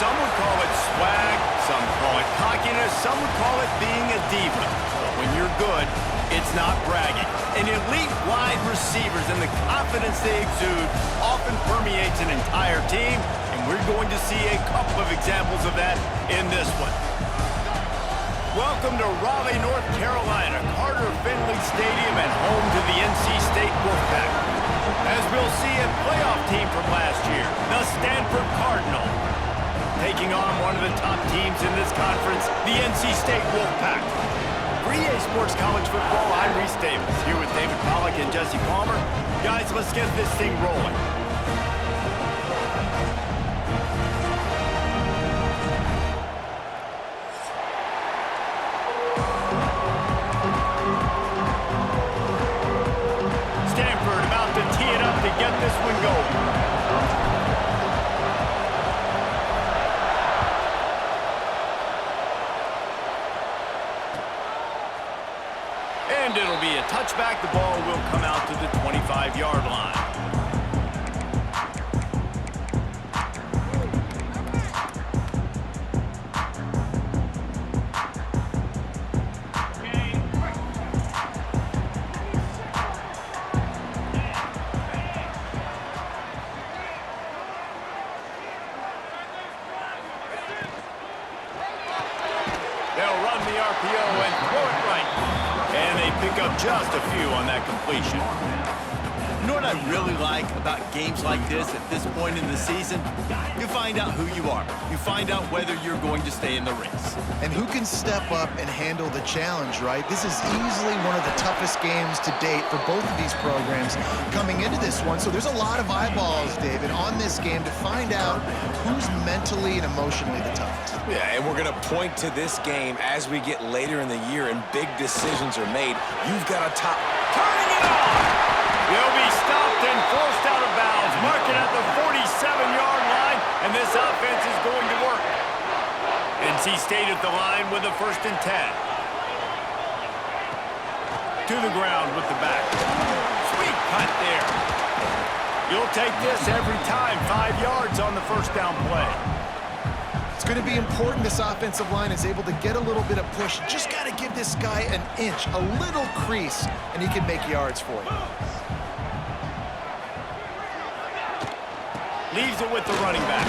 Some would call it swag, some call it cockiness, some would call it being a diva. But when you're good, it's not bragging. And elite wide receivers and the confidence they exude often permeates an entire team, and we're going to see a couple of examples of that in this one. Welcome to Raleigh, North Carolina, Carter Finley Stadium, and home to the NC State Wolfpack. As we'll see, a playoff team from last year, the Stanford Cardinal, taking on one of the top teams in this conference, the NC State Wolfpack. For EA Sports College Football, I'm Reese Davis, here with David Pollack and Jesse Palmer. Guys, let's get this thing rolling. Stanford about to tee it up to get this one going. And it'll be a touchback. The ball will come out to the 25-yard line. They'll run the RPO and throw it right. And they pick up just a few on that completion. You know what I really like about games like this at this point in the season? You find out who you are. You find out whether you're going to stay in the race. And who can step up and handle the challenge, right? This is easily one of the toughest games to date for both of these programs coming into this one. So there's a lot of eyeballs, David, on this game to find out who's mentally and emotionally the toughest. Yeah, and we're going to point to this game as we get later in the year and big decisions are made. You've got a top. Turning it on! They'll be stopped and forced out of bounds. Marking at the 47-yard line, and this offense is going to work. NC State at the line with a 1st and 10. To the ground with the back. Sweet cut there. You'll take this every time. 5 yards on the 1st down play. It's going to be important this offensive line is able to get a little bit of push. Just got to give this guy an inch, a little crease, and he can make yards for you. Leaves it with the running back.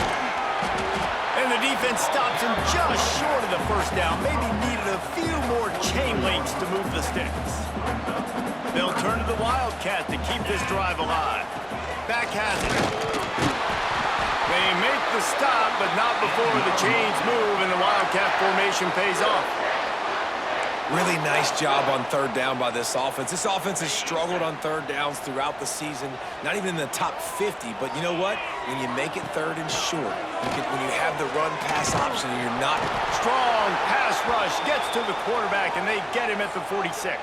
And the defense stops him just short of the 1st down. Maybe needed a few more chain links to move the sticks. They'll turn to the Wildcat to keep this drive alive. Back has it. They make the stop, but not before the chains move and the Wildcat formation pays off. Really nice job on 3rd down by this offense. This offense has struggled on 3rd downs throughout the season, not even in the top 50. But you know what? When you make it 3rd and short, when you have the run-pass option and you're not... Strong pass rush gets to the quarterback, and they get him at the 46.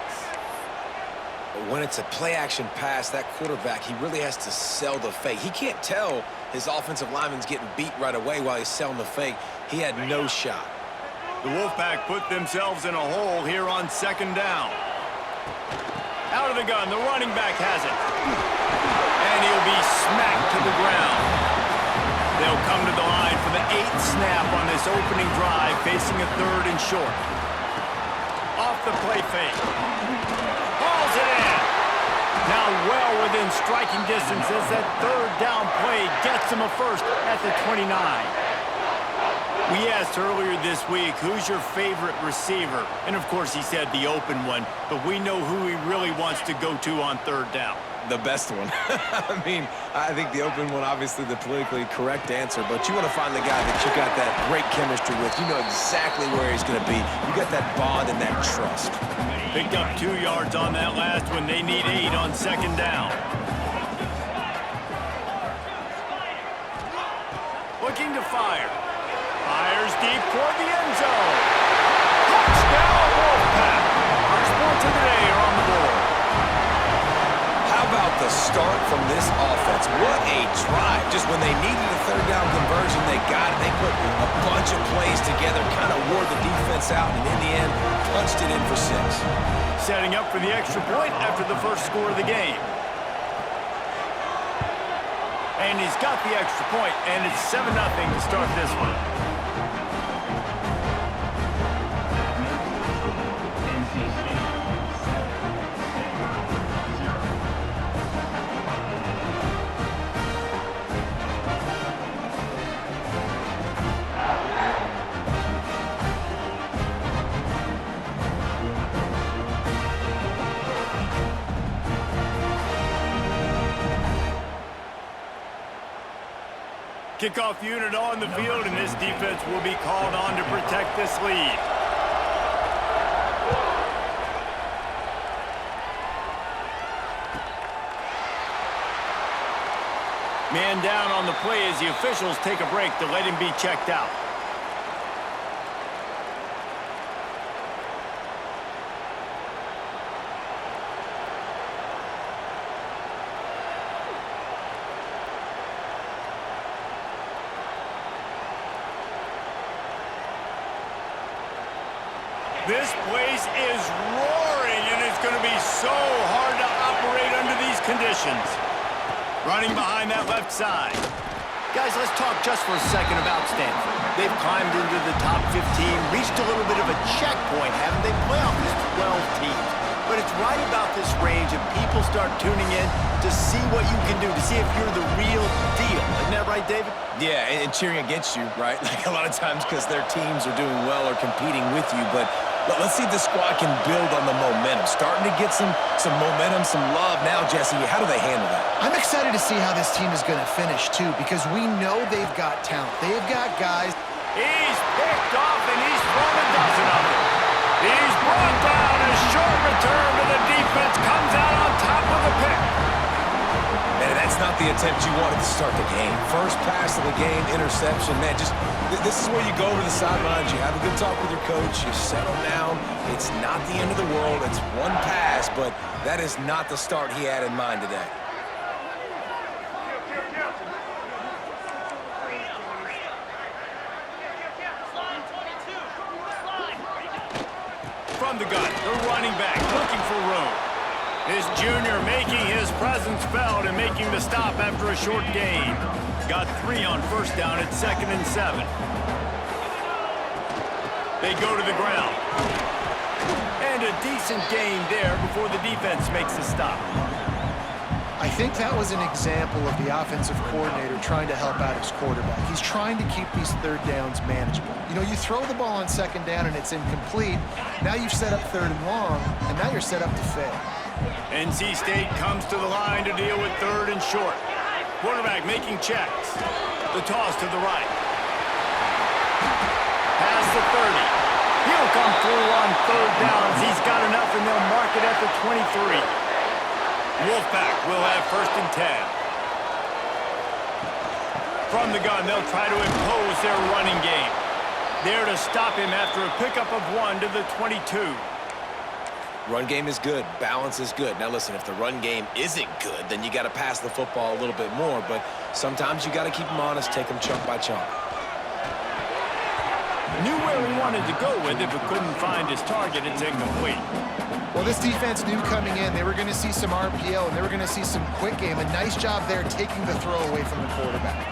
But when it's a play-action pass, that quarterback, he really has to sell the fake. He can't tell his offensive lineman's getting beat right away while he's selling the fake. He had no shot. The Wolfpack put themselves in a hole here on 2nd down. Out of the gun, the running back has it. And he'll be smacked to the ground. They'll come to the line for the 8th snap on this opening drive, facing a 3rd and short. Off the play fake. Hauls it in. Now well within striking distance as that 3rd down play gets him a 1st at the 29. We asked earlier this week, who's your favorite receiver? And of course he said the open one, but we know who he really wants to go to on 3rd down. The best one. I mean, I think the open one, obviously the politically correct answer, but you want to find the guy that you got that great chemistry with. You know exactly where he's going to be. You got that bond and that trust. Picked up 2 yards on that last one. They need 8 on 2nd down. Looking to fire. Fires deep toward the end zone. Touchdown, Wolfpack. First points of the day are on the board. How about the start from this offense? What a drive. Just when they needed a 3rd down conversion, they got it. They put a bunch of plays together, kind of wore the defense out, and in the end, punched it in for 6. Setting up for the extra point after the first score of the game. And he's got the extra point, and it's 7-0 to start this one. Kickoff unit on the field, and this defense will be called on to protect this lead. Man down on the play as the officials take a break to let him be checked out. This place is roaring, and it's going to be so hard to operate under these conditions. Running behind that left side. Guys, let's talk just for a second about Stanford. They've climbed into the top 15, reached a little bit of a checkpoint, haven't they? Playoff is 12 teams. But it's right about this range and people start tuning in to see what you can do, to see if you're the real deal. Isn't that right, David? Yeah, and cheering against you, right? Like a lot of times because their teams are doing well or competing with you, but let's see if the squad can build on the momentum. Starting to get some momentum, some love now, Jesse. How do they handle that? I'm excited to see how this team is going to finish, too, because we know they've got talent. They've got guys. He's picked off, and he's thrown a dozen of them. He's brought down a short return, but the defense comes out on top of the pick. And that's not the attempt you wanted to start the game. First pass of the game, interception. Man, this is where you go over the sidelines. You have a good talk with your coach. You settle down. It's not the end of the world. It's one pass, but that is not the start he had in mind today. From the gun, the running back looking for room. This junior making his presence felt and making the stop after a short gain. Got 3 on first down at 2nd and 7. They go to the ground. And a decent gain there before the defense makes the stop. I think that was an example of the offensive coordinator trying to help out his quarterback. He's trying to keep these third downs manageable. You know, you throw the ball on 2nd down and it's incomplete. Now you've set up 3rd and long, and now you're set up to fail. NC State comes to the line to deal with 3rd and short. Quarterback making checks. The toss to the right. Pass the 30. He'll come through on 3rd downs. He's got enough, and they'll mark it at the 23. Wolfpack will have 1st and 10. From the gun, they'll try to impose their running game. There to stop him after a pickup of 1 to the 22. Run game is good. Balance is good. Now, listen, if the run game isn't good, then you got to pass the football a little bit more. But sometimes you got to keep them honest, take them chunk by chunk. Knew where he wanted to go with it, but couldn't find his target. It's incomplete. Well, this defense knew coming in they were going to see some RPO and they were going to see some quick game. A nice job there taking the throw away from the quarterback.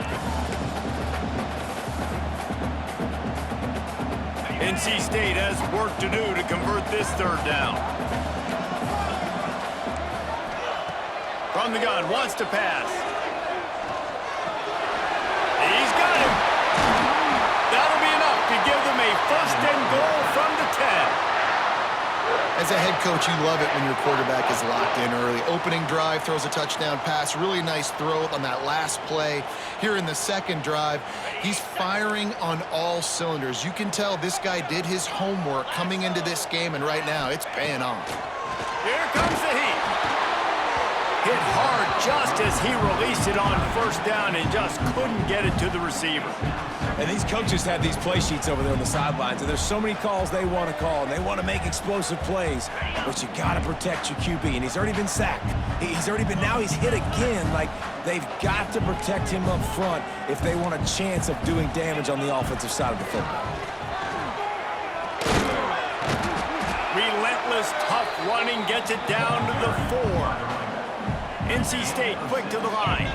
NC State has work to do to convert this 3rd down. From the gun, wants to pass. He's got him. That'll be enough to give them a 1st and goal from the 10. As a head coach, you love it when your quarterback is locked in early. Opening drive, throws a touchdown pass. Really nice throw on that last play. Here in the 2nd drive, he's firing on all cylinders. You can tell this guy did his homework coming into this game, and right now it's paying off. Here comes the heat. Hit hard just as he released it on 1st down and just couldn't get it to the receiver. And these coaches have these play sheets over there on the sidelines, and there's so many calls they want to call, and they want to make explosive plays. But you got to protect your QB, and he's already been sacked. Now he's hit again. Like, they've got to protect him up front if they want a chance of doing damage on the offensive side of the football. Relentless, tough running gets it down to the 4. NC State quick to the line.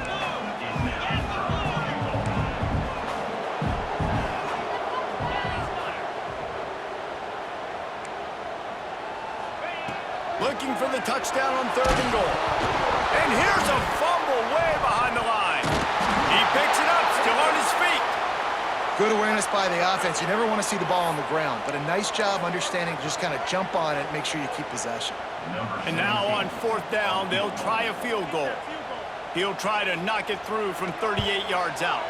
looking for the touchdown on 3rd and goal. And here's a fumble way behind the line. He picks it up, still on his feet. Good awareness by the offense. You never want to see the ball on the ground, but a nice job understanding to just kind of jump on it, make sure you keep possession. And now on 4th down, they'll try a field goal. He'll try to knock it through from 38 yards out.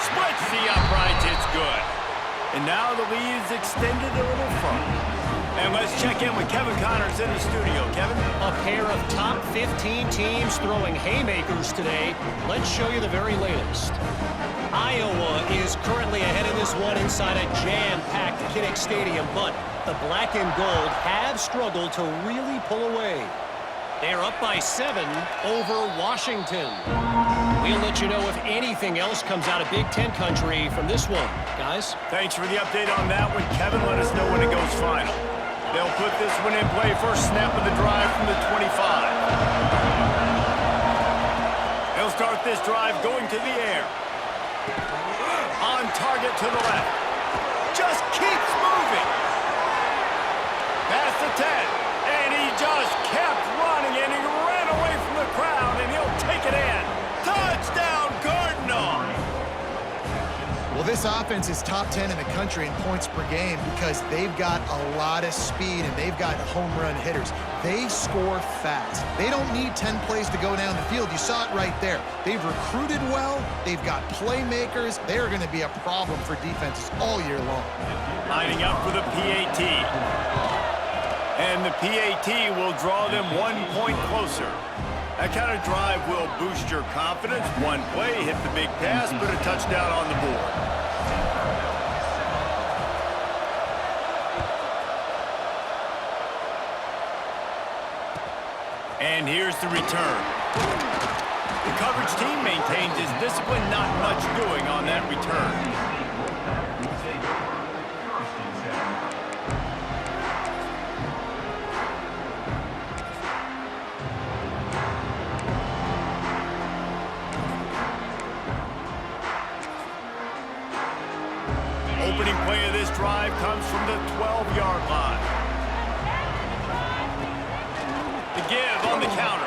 Splits the uprights, it's good. And now the lead is extended a little further. And let's check in with Kevin Connors in the studio. Kevin? A pair of top 15 teams throwing haymakers today. Let's show you the very latest. Iowa is currently ahead of this one inside a jam-packed Kinnick Stadium, but the black and gold have struggled to really pull away. They're up by 7 over Washington. We'll let you know if anything else comes out of Big Ten country from this one. Guys? Thanks for the update on that one. Kevin, let us know when it goes final. They'll put this one in play. First snap of the drive from the 25. They'll start this drive going to the air. On target to the left. Just keeps moving. Past the 10. And he just kept running, and he ran away from the crowd, and he'll take it in. Touchdown, Cardinal! Well, this offense is top 10 in the country in points per game because they've got a lot of speed and they've got home run hitters. They score fast. They don't need 10 plays to go down the field. You saw it right there. They've recruited well. They've got playmakers. They're going to be a problem for defenses all year long. Lining up for the PAT. And the PAT will draw them 1 point closer. That kind of drive will boost your confidence. One play, hit the big pass, put a touchdown on the board. And here's the return. The coverage team maintains his discipline, not much doing on that return. Opening play of this drive comes from the 12-yard line. The give on the counter.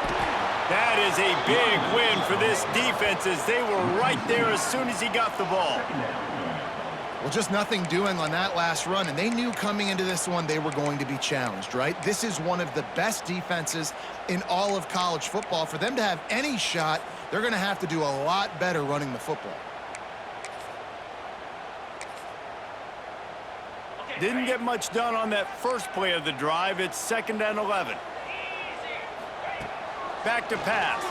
That is a big win for this defense as they were right there as soon as he got the ball. Well, just nothing doing on that last run, and they knew coming into this one they were going to be challenged, right? This is one of the best defenses in all of college football. For them to have any shot, they're going to have to do a lot better running the football. Didn't get much done on that first play of the drive. It's 2nd and 11. Back to pass.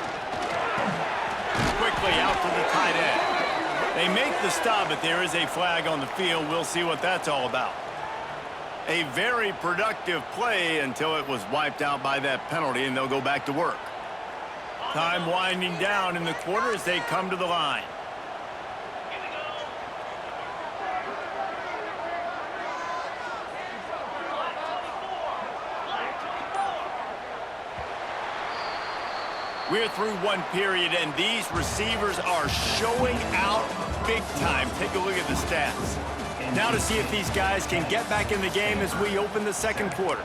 Quickly out to the tight end. They make the stop, but there is a flag on the field. We'll see what that's all about. A very productive play until it was wiped out by that penalty, and they'll go back to work. Time winding down in the quarter as they come to the line. We're through one period, and these receivers are showing out big time. Take a look at the stats. Now to see if these guys can get back in the game as we open the second quarter.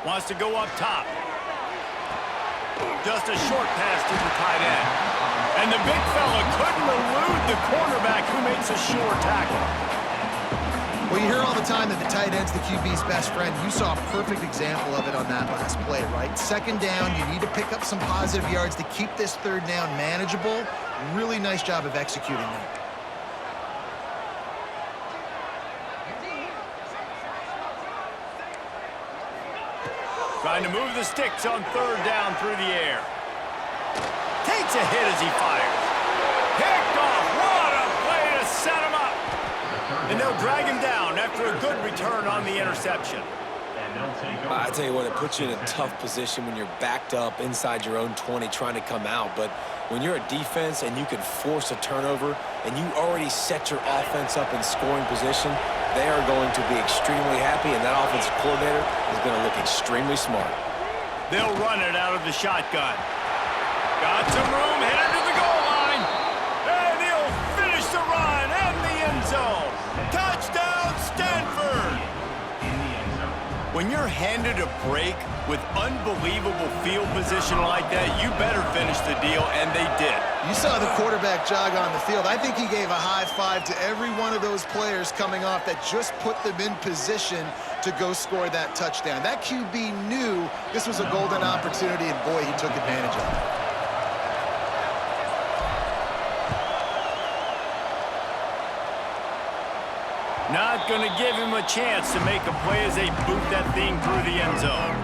Wants to go up top. Just a short pass to the tight end. And the big fella couldn't elude the cornerback who makes a sure tackle. Well, you hear all the time that the tight end's the QB's best friend. You saw a perfect example of it on that last play, right? 2nd down, you need to pick up some positive yards to keep this 3rd down manageable. Really nice job of executing that. Trying to move the sticks on 3rd down through the air. Takes a hit as he fires. Picked off. What a play to set him up. And they'll drag him down after a good return on the interception. I tell you what, it puts you in a tough position when you're backed up inside your own 20 trying to come out. But when you're a defense and you can force a turnover and you already set your offense up in scoring position, they are going to be extremely happy, and that offensive coordinator is going to look extremely smart. They'll run it out of the shotgun. Got some room, headed to the goal line. And he'll finish the run and the end zone. Touchdown, Stanford! When you're handed a break with unbelievable field position like that, you better finish the deal, and they did. You saw the quarterback jog on the field. I think he gave a high five to every one of those players coming off that just put them in position to go score that touchdown. That QB knew this was a golden opportunity, and boy, he took advantage of it. Not going to give him a chance to make a play as they boot that thing through the end zone.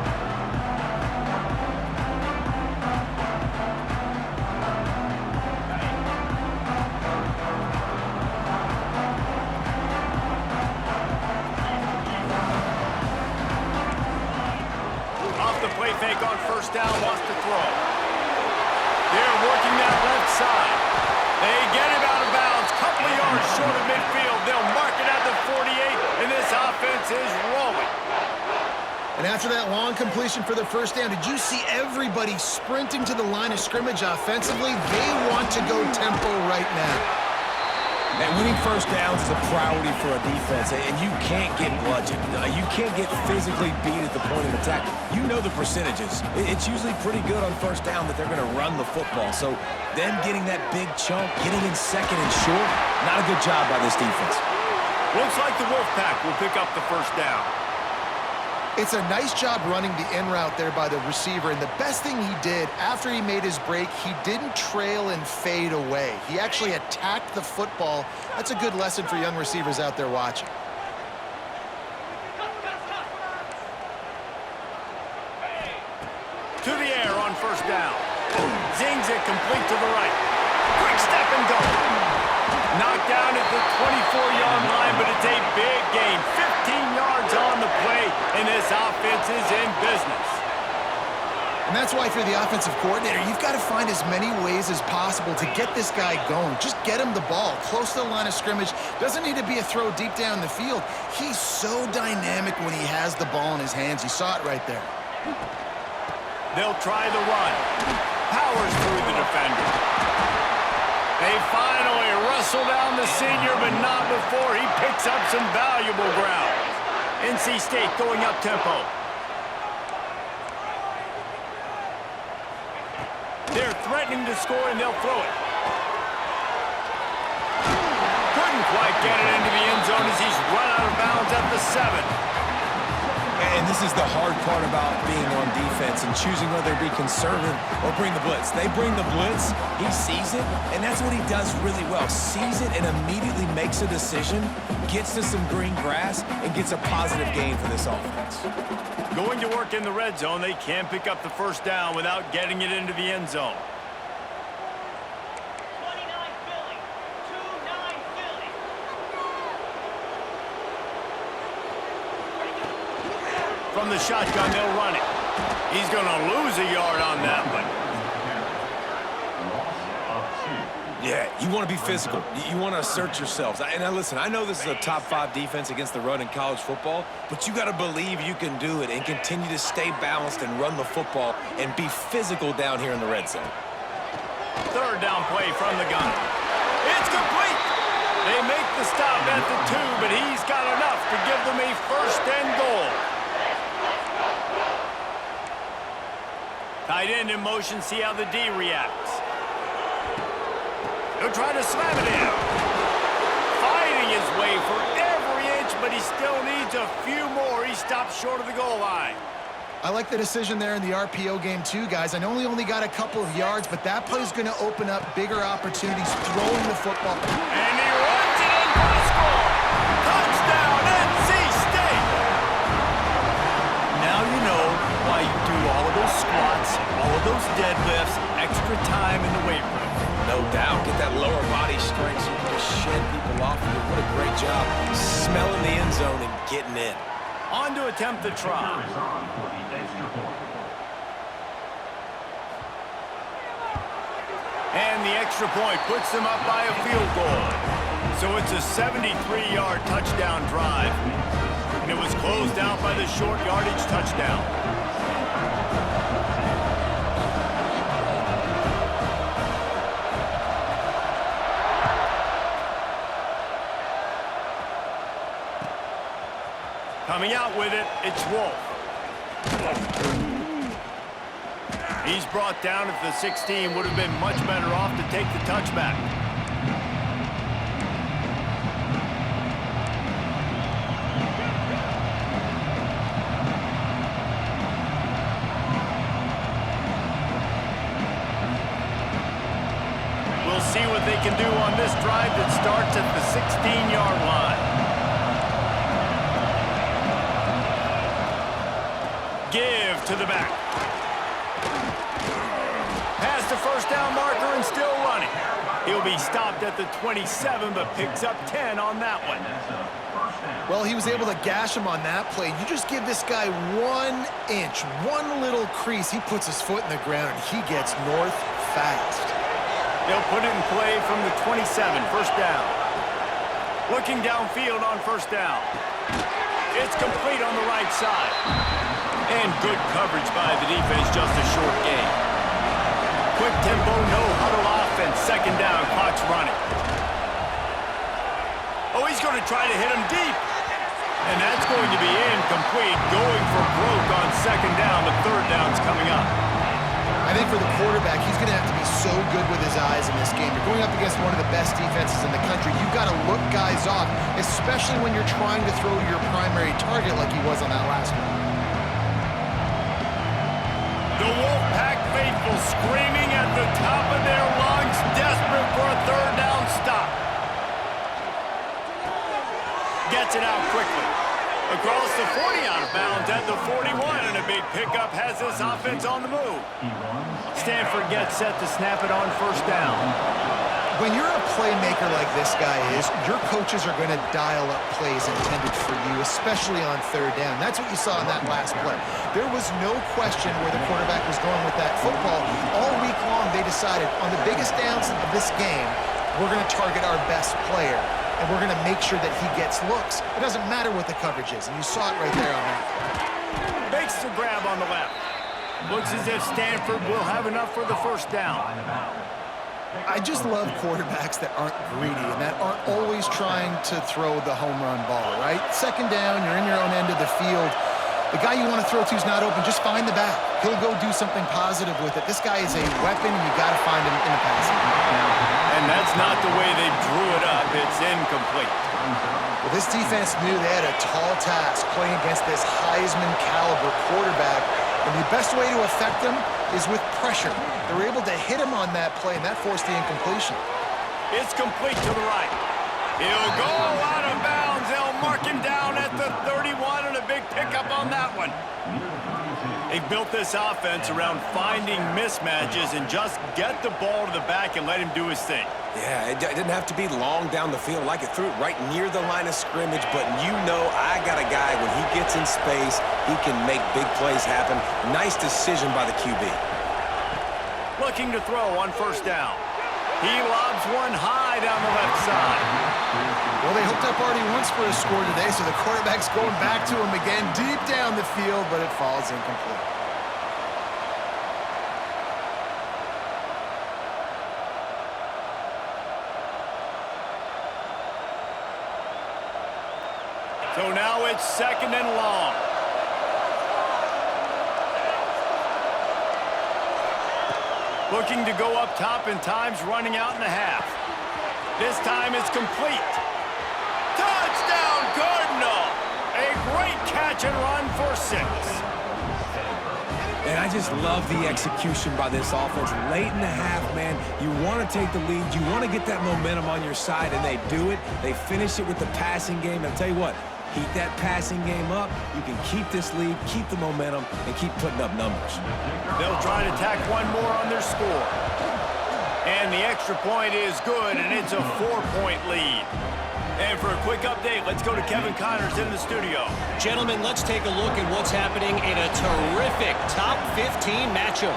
Off the play fake on first down, wants to throw. They're working that left side. They get him out of bounds, couple of yards short of midfield. They'll mark it at the 48, and this offense is rolling. And after that long completion for the first down, did you see everybody sprinting to the line of scrimmage offensively? They want to go tempo right now. And winning first downs is a priority for a defense, and you can't get bludgeoned. You can't get physically beat at the point of attack. You know the percentages. It's usually pretty good on first down that they're going to run the football. So them getting that big chunk, getting in second and short, not a good job by this defense. Looks like the Wolfpack will pick up the first down. It's a nice job running the in route there by the receiver, and the best thing he did after he made his break, he didn't trail and fade away. He actually attacked the football. That's a good lesson for young receivers out there watching. To the air on first down. Zings it complete to the right. Quick step and go. Knocked down at the 24-yard line, but it's a big gain. 15 yards on the play, and this offense is in business. And that's why for the offensive coordinator, you've got to find as many ways as possible to get this guy going. Just get him the ball close to the line of scrimmage. Doesn't need to be a throw deep down the field. He's so dynamic when he has the ball in his hands. You saw it right there. They'll try the run. Powers through the defender. They finally wrestle down the senior, but not before he picks up some valuable ground. NC State going up tempo. They're threatening to score, and they'll throw it. Couldn't quite get it into the end zone as he's run out of bounds at the 7. And this is the hard part about being on defense and choosing whether to be conservative or bring the blitz. They bring the blitz, he sees it, and that's what he does really well. Sees it and immediately makes a decision, gets to some green grass, and gets a positive gain for this offense. Going to work in the red zone, they can pick up the first down without getting it into the end zone. From the shotgun, they'll run it. He's going to lose a yard on that one. Yeah, you want to be physical. You want to assert yourselves. And now listen, I know this is a top 5 defense against the run in college football, but you got to believe you can do it and continue to stay balanced and run the football and be physical down here in the red zone. Third down play from the gun. It's complete. They make the stop at the 2, but he's got enough to give them a first and goal. Tight end in motion, see how the D reacts. He'll try to slam it in. Fighting his way for every inch, but he still needs a few more. He stops short of the goal line. I like the decision there in the RPO game too, guys. I know he only got a couple of yards, but that play's going to open up bigger opportunities throwing the football. And he runs it in for a score. Touchdown, NC State. Now you know why you do all of those squats, all of those deadlifts, extra time in the weight room. No doubt. Get that lower body strength so you can just shed people off of you. What a great job smelling the end zone and getting in. On to attempt the try. And the extra point puts them up by a field goal. So it's a 73-yard touchdown drive, and it was closed out by the short yardage touchdown. Coming out with it, it's Wolf. He's brought down at the 16, would have been much better off to take the touchback. We'll see what they can do on this drive that starts at the 16-yard line. Give to the back. Past the first down marker and still running. He'll be stopped at the 27, but picks up 10 on that one. Well, he was able to gash him on that play. You just give this guy 1 inch, one little crease. He puts his foot in the ground, and he gets north fast. They'll put it in play from the 27, first down. Looking downfield on first down. It's complete on the right side. And good coverage by the defense, just a short gain. Quick tempo, no huddle offense, second down, clock's running. Oh, he's going to try to hit him deep. And that's going to be incomplete, going for broke on second down, but third down's coming up. I think for the quarterback, he's going to have to be so good with his eyes in this game. You're going up against one of the best defenses in the country. You've got to look guys off, especially when you're trying to throw to your primary target like he was on that last one. The Wolfpack faithful screaming at the top of their lungs, desperate for a third down stop. Gets it out quickly. Across the 40, out of bounds at the 41, and a big pickup has this offense on the move. Stanford gets set to snap it on first down. When you're a playmaker like this guy is, your coaches are going to dial up plays intended for you, especially on third down. That's what you saw in that last play. There was no question where the quarterback was going with that football. All week long, they decided on the biggest downs of this game, we're going to target our best player, and we're going to make sure that he gets looks. It doesn't matter what the coverage is, and you saw it right there on that. Makes the grab on the left. Looks as if Stanford will have enough for the first down. I just love quarterbacks that aren't greedy and that aren't always trying to throw the home run ball, right? Second down, you're in your own end of the field. The guy you want to throw to is not open. Just find the back. He'll go do something positive with it. This guy is a weapon, and you got to find him in the passing. And that's not the way they drew it up. It's incomplete. Well, this defense knew they had a tall task playing against this Heisman-caliber quarterback, and the best way to affect him is with pressure. They were able to hit him on that play, and that forced the incompletion. It's complete to the right. He'll go out of bounds. They'll mark him down at the 31, and a big pickup on that one. They've built this offense around finding mismatches and just get the ball to the back and let him do his thing. Yeah, it didn't have to be long down the field. Like it threw it right near the line of scrimmage, but you know I got a guy, when he gets in space, he can make big plays happen. Nice decision by the QB. Looking to throw on first down. He lobs one high down the left side. Well, they hooked up already once for a score today, so the quarterback's going back to him again deep down the field, but it falls incomplete. So now it's second and long. Looking to go up top, and time's running out in the half. This time it's complete. Touchdown, Cardinal! A great catch and run for 6. And I just love the execution by this offense. Late in the half, man, you want to take the lead. You want to get that momentum on your side, and they do it. They finish it with the passing game. And I'll tell you what, keep that passing game up. You can keep this lead, keep the momentum, and keep putting up numbers. They'll try to tack one more on their score. And the extra point is good, and it's a 4-point lead. And for a quick update, let's go to Kevin Connors in the studio. Gentlemen, let's take a look at what's happening in a terrific top 15 matchup.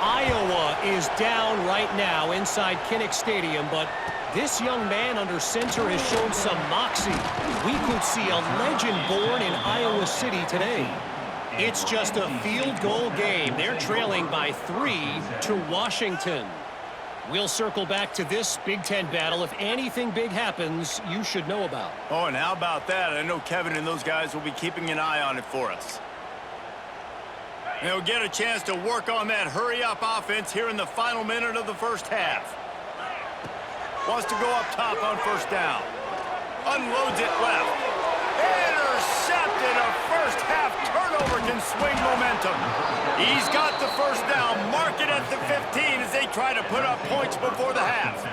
Iowa is down right now inside Kinnick Stadium, but this young man under center has shown some moxie. We could see a legend born in Iowa City today. It's just a field goal game. They're trailing by 3 to Washington. We'll circle back to this Big Ten battle. If anything big happens, you should know about. Oh, and how about that? I know Kevin and those guys will be keeping an eye on it for us. They'll get a chance to work on that hurry-up offense here in the final minute of the first half. Wants to go up top on first down. Unloads it left. Intercepted. A first half turnover can swing momentum. He's got the first down. Mark it at the 15 as they try to put up points before the half.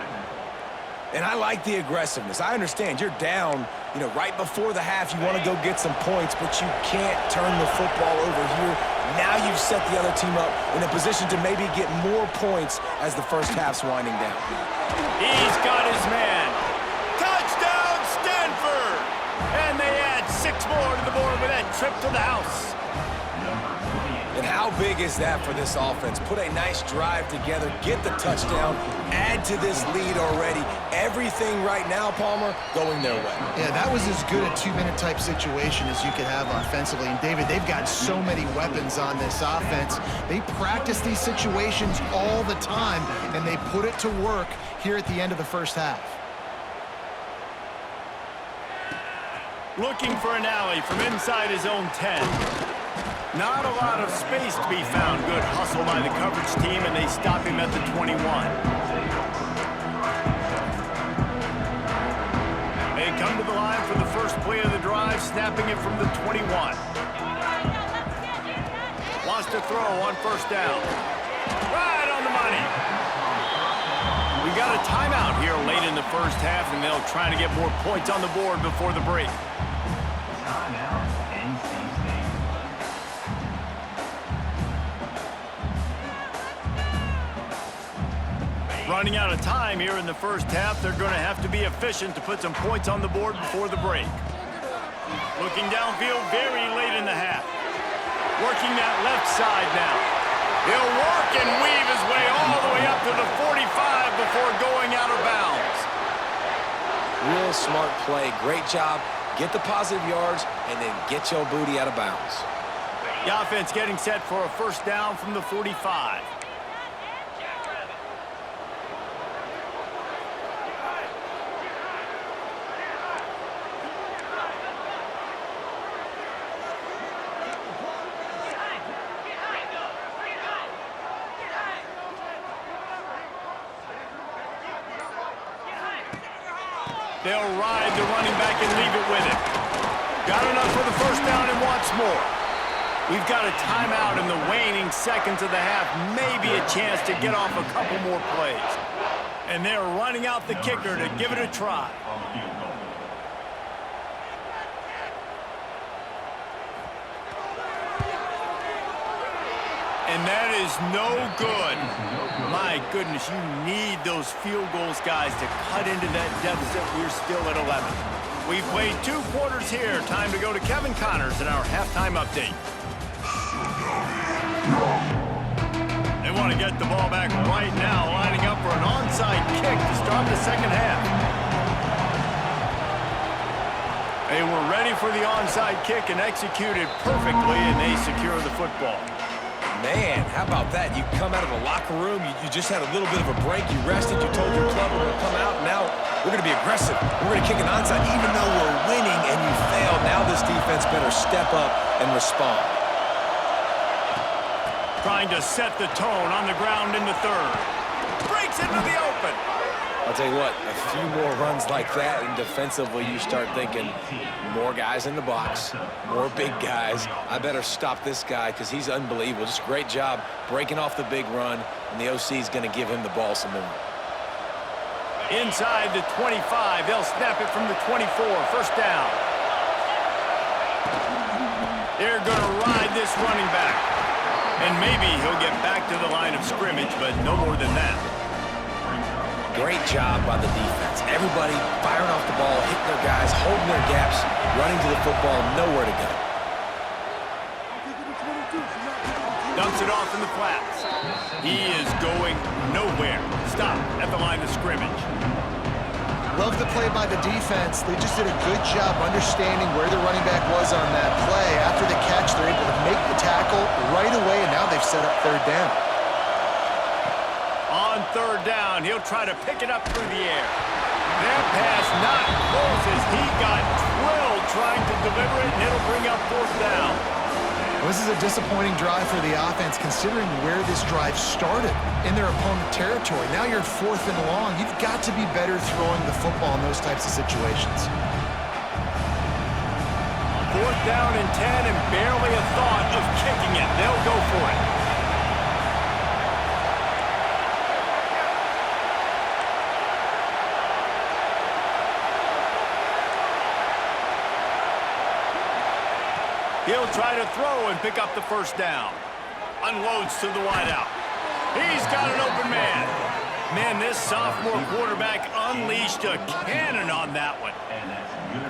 And I like the aggressiveness. I understand you're down, right before the half. You want to go get some points, but you can't turn the football over here. Now you've set the other team up in a position to maybe get more points as the first half's winding down. He's got his man. Touchdown, Stanford! And they add 6 more to the board with that trip to the house. And how big is that for this offense? Put a nice drive together, get the touchdown, add to this lead already. Everything right now, Palmer, going their way. Yeah, that was as good a 2-minute type situation as you could have offensively. And David, they've got so many weapons on this offense. They practice these situations all the time, and they put it to work here at the end of the first half. Looking for an alley from inside his own 10. Not a lot of space to be found. Good hustle by the coverage team, and they stop him at the 21. They come to the line for the first play of the drive, snapping it from the 21. Wants to throw on first down. Right on the money. We got a timeout here late in the first half, and they'll try to get more points on the board before the break. Running out of time here in the first half. They're going to have to be efficient to put some points on the board before the break. Looking downfield very late in the half. Working that left side now. He'll work and weave his way all the way up to the 45 before going out of bounds. Real smart play. Great job. Get the positive yards and then get your booty out of bounds. The offense getting set for a first down from the 45. They'll ride the running back and leave it with him. Got enough for the first down and wants more. We've got a timeout in the waning seconds of the half. Maybe a chance to get off a couple more plays. And they're running out the kicker to give it a try. And that is no good. My goodness, you need those field goals, guys, to cut into that deficit. We're still at 11. We've played 2 quarters here. Time to go to Kevin Connors in our halftime update. They want to get the ball back right now, lining up for an onside kick to start the second half. They were ready for the onside kick and executed perfectly, and they secure the football. Man, how about that? You come out of the locker room, you just had a little bit of a break, you rested, you told your club we're going to come out, and now we're going to be aggressive. We're going to kick an onside even though we're winning and you failed. Now this defense better step up and respond. Trying to set the tone on the ground in the third. Breaks into the open. I'll tell you what, a few more runs like that, and defensively you start thinking, more guys in the box, more big guys. I better stop this guy because he's unbelievable. Just a great job breaking off the big run, and the OC is going to give him the ball some more. Inside the 25, they'll snap it from the 24, first down. They're going to ride this running back. And maybe he'll get back to the line of scrimmage, but no more than that. Great job by the defense. Everybody firing off the ball, hitting their guys, holding their gaps, running to the football, nowhere to go. Dumps it off in the flats. He is going nowhere. Stop at the line of scrimmage. Love the play by the defense. They just did a good job understanding where the running back was on that play. After the catch, they're able to make the tackle right away, and now they've set up third down. On third down, he'll try to pick it up through the air. That pass not close as he got drilled trying to deliver it, and it'll bring up fourth down. Well, this is a disappointing drive for the offense, considering where this drive started in their opponent territory. Now you're 4th and long. You've got to be better throwing the football in those types of situations. 4th down and 10, and barely a thought of kicking it. They'll go for it. He'll try to throw and pick up the first down. Unloads to the wideout. He's got an open man. Man, this sophomore quarterback unleashed a cannon on that one.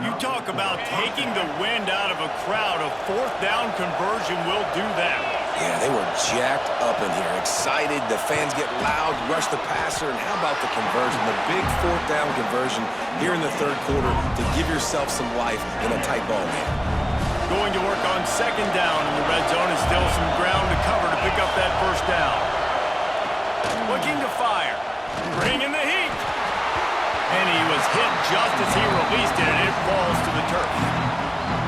You talk about taking the wind out of a crowd. A 4th down conversion will do that. Yeah, they were jacked up in here, excited. The fans get loud, rush the passer, and how about the conversion? The big 4th down conversion here in the third quarter to give yourself some life in a tight ball game. Going to work on second down in the red zone and still some ground to cover to pick up that first down. Looking to fire. Bringing the heat. And he was hit just as he released it, and it falls to the turf.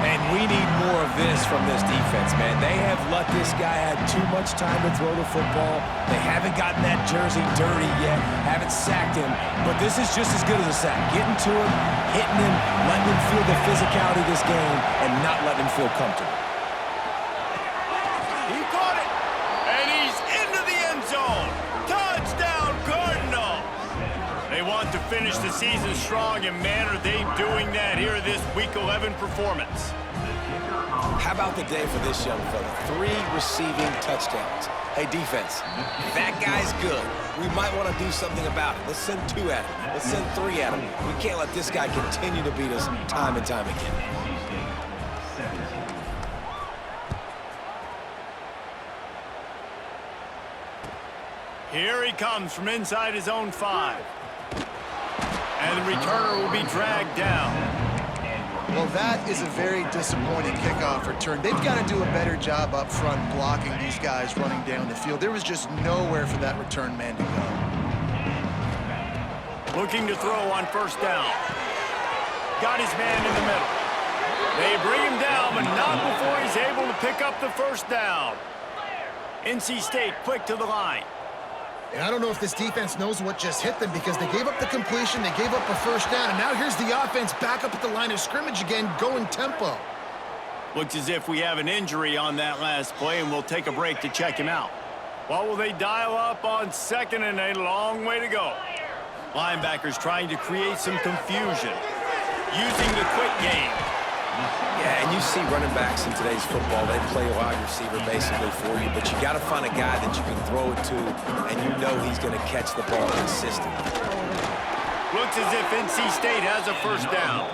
And we need more of this from this defense, man. They have let this guy have too much time to throw the football. They haven't gotten that jersey dirty yet, haven't sacked him. But this is just as good as a sack. Getting to him, hitting him, letting him feel the physicality of this game, and not letting him feel comfortable. He caught it, and he's into the end zone. Touchdown, Cardinals! They want to finish the season strong, and man, are they doing that here this Week 11 performance. How about the day for this young fella? 3 receiving touchdowns. Hey, defense, that guy's good. We might want to do something about it. Let's send 2 at him. Let's send 3 at him. We can't let this guy continue to beat us time and time again. Here he comes from inside his own 5. And the returner will be dragged down. Well, that is a very disappointing kickoff return. They've got to do a better job up front blocking these guys running down the field. There was just nowhere for that return man to go. Looking to throw on first down. Got his man in the middle. They bring him down, but not before he's able to pick up the first down. NC State quick to the line. And I don't know if this defense knows what just hit them, because they gave up the completion, they gave up a first down, and now here's the offense back up at the line of scrimmage again, going tempo. Looks as if we have an injury on that last play, and we'll take a break to check him out. What will they dial up on second, and a long way to go? Linebackers trying to create some confusion, using the quick game. Yeah, and you see running backs in today's football, they play a wide receiver basically for you, but you got to find a guy that you can throw it to, and you know he's going to catch the ball consistently. Looks as if NC State has a first down.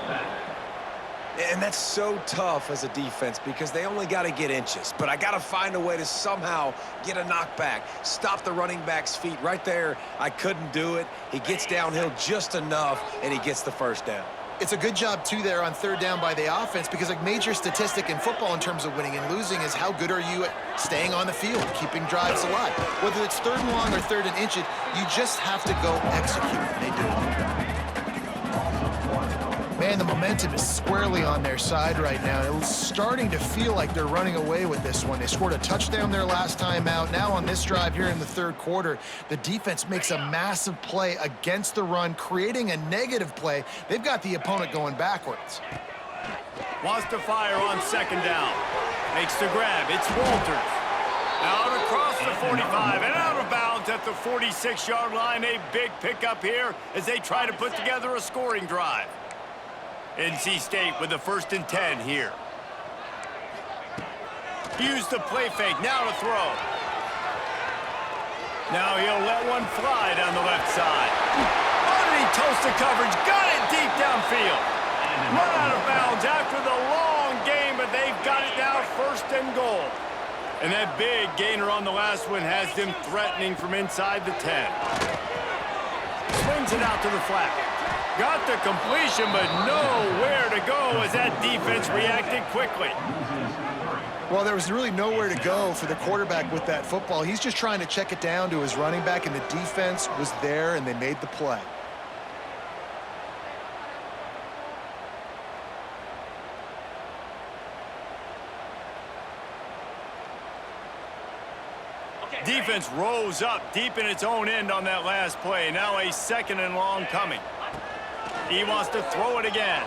And that's so tough as a defense because they only got to get inches, but I got to find a way to somehow get a knockback, stop the running back's feet right there. I couldn't do it. He gets downhill just enough, and he gets the first down. It's a good job, too, there on third down by the offense, because a major statistic in football in terms of winning and losing is how good are you at staying on the field, keeping drives alive. Whether it's third and long or third and inch it, you just have to go execute, and they do. Man, the momentum is squarely on their side right now. It's starting to feel like they're running away with this one. They scored a touchdown their last time out. Now on this drive here in the third quarter, the defense makes a massive play against the run, creating a negative play. They've got the opponent going backwards. Wants to fire on second down. Makes the grab. It's Walters. Out across the 45 and out of bounds at the 46-yard line. A big pickup here as they try to put together a scoring drive. NC State with the 1st and 10 here. Use the play fake, now to throw. Now he'll let one fly down the left side. Underneath toasted coverage, got it deep downfield. Run out of bounds after the long game, but they've got it now 1st and goal. And that big gainer on the last one has them threatening from inside the 10. Swings it out to the flat. Got the completion, but nowhere to go as that defense reacted quickly. Well, there was really nowhere to go for the quarterback with that football. He's just trying to check it down to his running back, and the defense was there, and they made the play. Defense rose up deep in its own end on that last play. Now a 2nd and long coming. He wants to throw it again.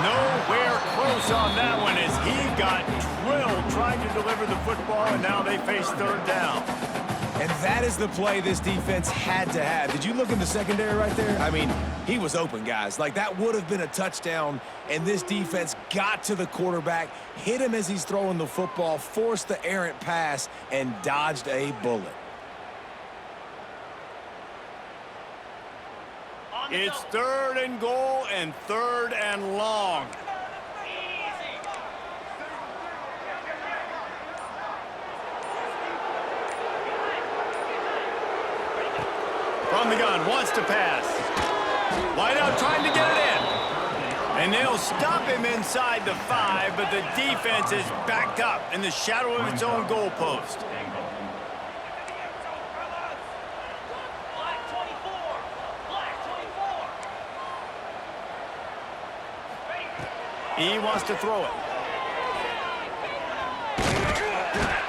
Nowhere close on that one as he got drilled trying to deliver the football, and now they face 3rd down. And that is the play this defense had to have. Did you look in the secondary right there? I mean, he was open, guys. Like, that would have been a touchdown, and this defense got to the quarterback, hit him as he's throwing the football, forced the errant pass, and dodged a bullet. It's 3rd and goal and 3rd and long. From the gun, wants to pass. Wide out, trying to get it in. And they'll stop him inside the 5, but the defense is backed up in the shadow of its own goalpost. He wants to throw it.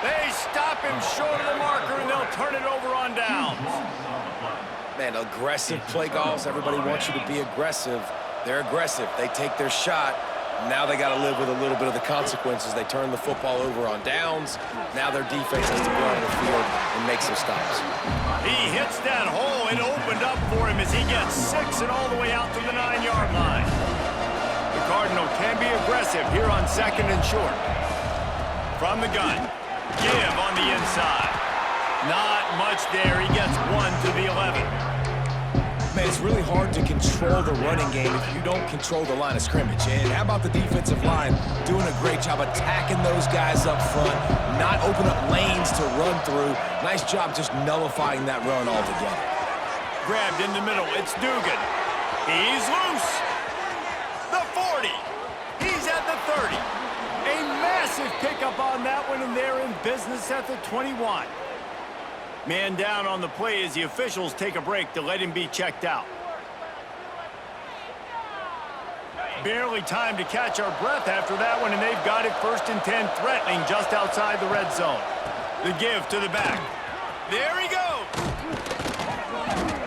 They stop him short of the marker, and they'll turn it over on downs. Man, aggressive play calls. Everybody wants you to be aggressive. They're aggressive. They take their shot. Now they got to live with a little bit of the consequences. They turn the football over on downs. Now their defense has to go on the field and make some stops. He hits that hole. It opened up for him as he gets 6 and all the way out to the 9-yard line. The Cardinal can be aggressive here on 2nd and short. From the gun. Give on the inside. Not much there. He gets 1 to the 11. Man, it's really hard to control the running game if you don't control the line of scrimmage. And how about the defensive line doing a great job attacking those guys up front, not open up lanes to run through. Nice job just nullifying that run altogether. Grabbed in the middle. It's Dugan. He's loose. The 40. He's at the 30. A massive pickup on that one, and they're in business at the 21. Man down on the play as the officials take a break to let him be checked out. Barely time to catch our breath after that one, and they've got it 1st and 10, threatening just outside the red zone. The give to the back. There he goes.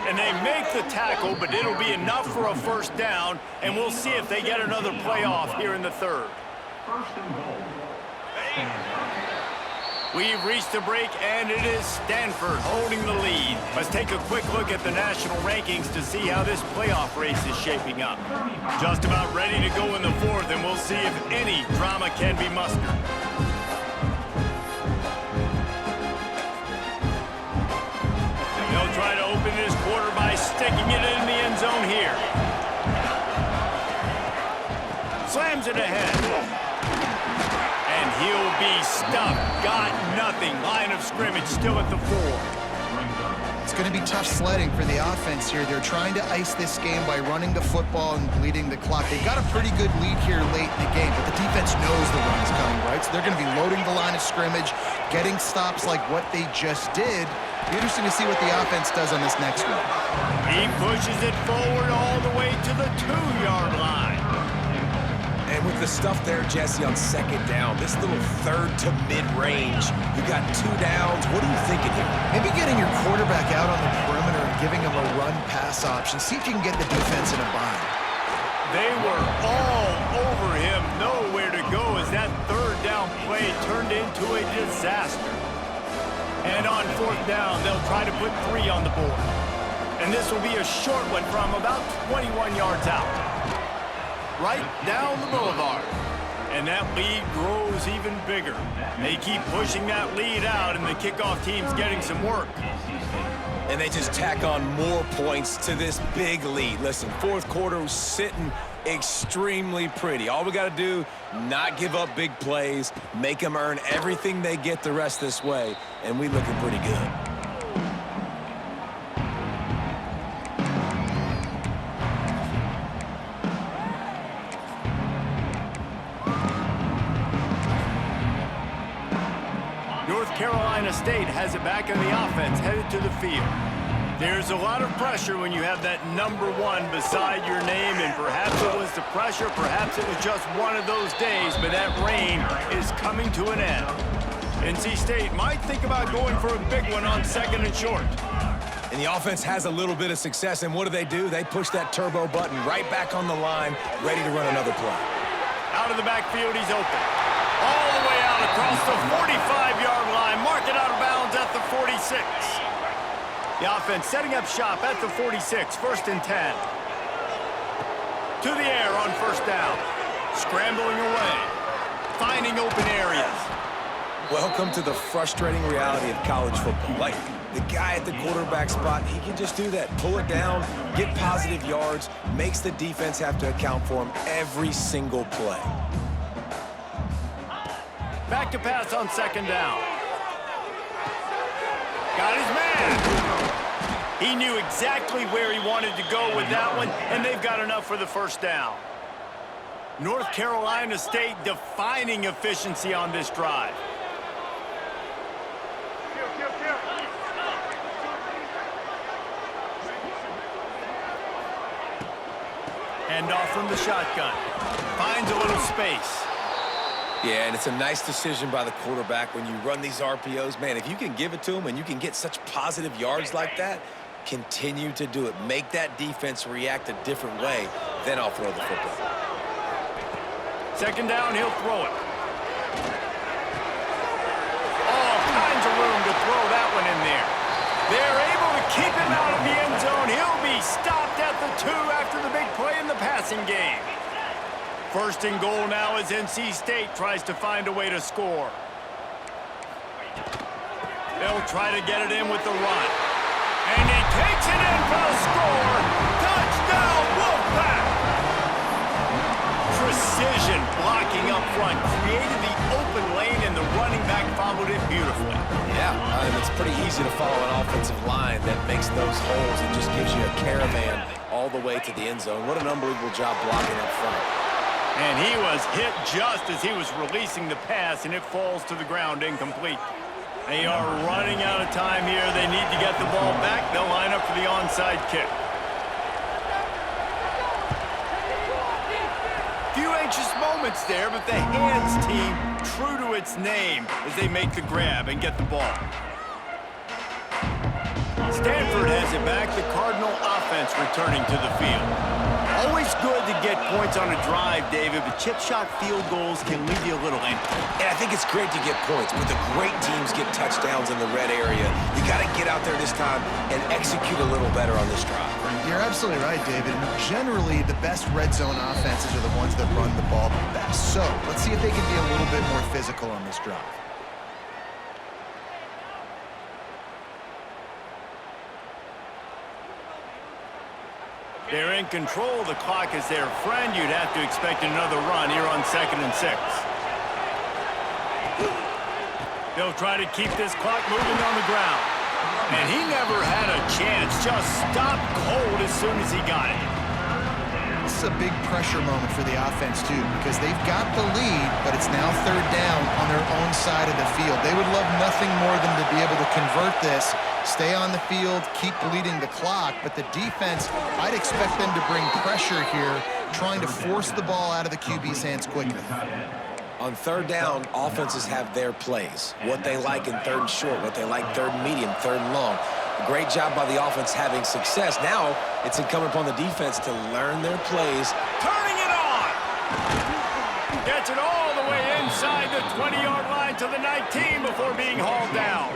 And they make the tackle, but it'll be enough for a 1st down, and we'll see if they get another playoff here in the 3rd. We've reached the break, and it is Stanford holding the lead. Let's take a quick look at the national rankings to see how this playoff race is shaping up. Just about ready to go in the 4th, and we'll see if any drama can be mustered. They'll try to open this quarter by sticking it in the end zone here. Slams it ahead. And he'll be stuffed. Got nothing. Line of scrimmage still at the 4. It's going to be tough sledding for the offense here. They're trying to ice this game by running the football and bleeding the clock. They've got a pretty good lead here late in the game, but the defense knows the run's coming, right? So they're going to be loading the line of scrimmage, getting stops like what they just did. Be interesting to see what the offense does on this next one. He pushes it forward all the way to the 2-yard line. And with the stuff there, Jesse, on 2nd down, this little 3rd to mid-range, you got 2 downs. What are you thinking here? Maybe getting your quarterback out on the perimeter and giving him a run-pass option. See if you can get the defense in a bind. They were all over him. Nowhere to go as that 3rd down play turned into a disaster. And on 4th down, they'll try to put 3 on the board. And this will be a short one from about 21 yards out. Right down the boulevard. And that lead grows even bigger. They keep pushing that lead out, and the kickoff team's getting some work. And they just tack on more points to this big lead. Listen, fourth quarter was sitting extremely pretty. All we got to do, not give up big plays, make them earn everything they get the rest this way, and we looking pretty good. North Carolina State has it back in the offense, headed to the field. There's a lot of pressure when you have that number 1 beside your name, and perhaps it was the pressure, perhaps it was just one of those days, but that reign is coming to an end. NC State might think about going for a big one on 2nd and short. And the offense has a little bit of success, and what do? They push that turbo button right back on the line, ready to run another play. Out of the backfield, he's open. All the way out across the 45-yard line, mark it out of bounds at the 46. The offense setting up shop at the 46, 1st and 10. To the air on 1st down. Scrambling away. Finding open areas. Welcome to the frustrating reality of college football. Like, the guy at the quarterback spot, he can just do that. Pull it down, get positive yards, makes the defense have to account for him every single play. Back to pass on 2nd down. Got his man. He knew exactly where he wanted to go with that one, and they've got enough for the 1st down. North Carolina State defining efficiency on this drive. Hand off from the shotgun. Finds a little space. Yeah, and it's a nice decision by the quarterback when you run these RPOs. Man, if you can give it to him and you can get such positive yards like that, continue to do it. Make that defense react a different way, then I'll throw the football. 2nd down, he'll throw it. All kinds of room to throw that one in there. They're able to keep him out of the end zone. He'll be stopped at the 2 after the big play in the passing game. 1st and goal now as NC State tries to find a way to score. They'll try to get it in with the run. And he takes it in for the score. Touchdown, Wolfpack! Precision blocking up front. Created the open lane, and the running back followed it beautifully. Yeah, it's pretty easy to follow an offensive line that makes those holes and just gives you a caravan all the way to the end zone. What an unbelievable job blocking up front. And he was hit just as he was releasing the pass, and it falls to the ground incomplete. They are running out of time here. They need to get the ball back. They'll line up for the onside kick. Few anxious moments there, but the hands team true to its name as they make the grab and get the ball. Stanford has it back. The Cardinal offense returning to the field. Always good to get points on a drive, David, but chip shot field goals can leave you a little empty. And I think it's great to get points, but the great teams get touchdowns in the red area. You got to get out there this time and execute a little better on this drive. You're absolutely right, David. Generally, the best red zone offenses are the ones that run the ball the best. So let's see if they can be a little bit more physical on this drive. They're in control. The clock is their friend. You'd have to expect another run here on 2nd and 6. They'll try to keep this clock moving on the ground. And he never had a chance. Just stopped cold as soon as he got it. This is a big pressure moment for the offense, too, because they've got the lead, but it's now 3rd down on their own side of the field. They would love nothing more than to be able to convert this, stay on the field, keep bleeding the clock, but the defense, I'd expect them to bring pressure here, trying to force the ball out of the QB's hands quickly. On 3rd down, offenses have their plays, what they like in 3rd and short, what they like 3rd and medium, 3rd and long. Great job by the offense having success. Now it's incumbent upon the defense to learn their plays. Turning it on! Gets it all the way inside the 20-yard line to the 19 before being hauled down.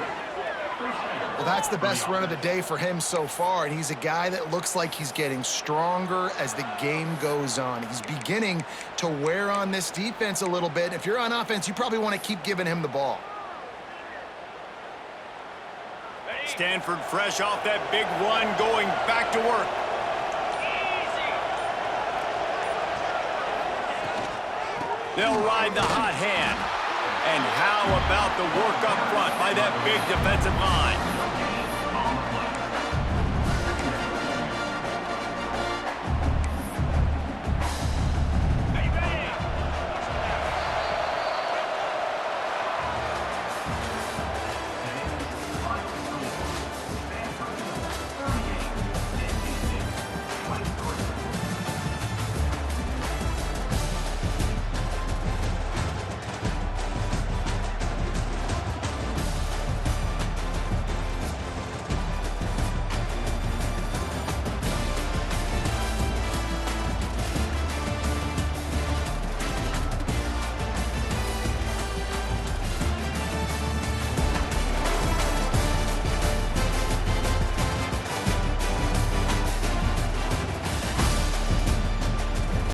Well, that's the best run of the day for him so far, and he's a guy that looks like he's getting stronger as the game goes on. He's beginning to wear on this defense a little bit. If you're on offense, you probably want to keep giving him the ball. Stanford fresh off that big run, going back to work. They'll ride the hot hand. And how about the work up front by that big defensive line?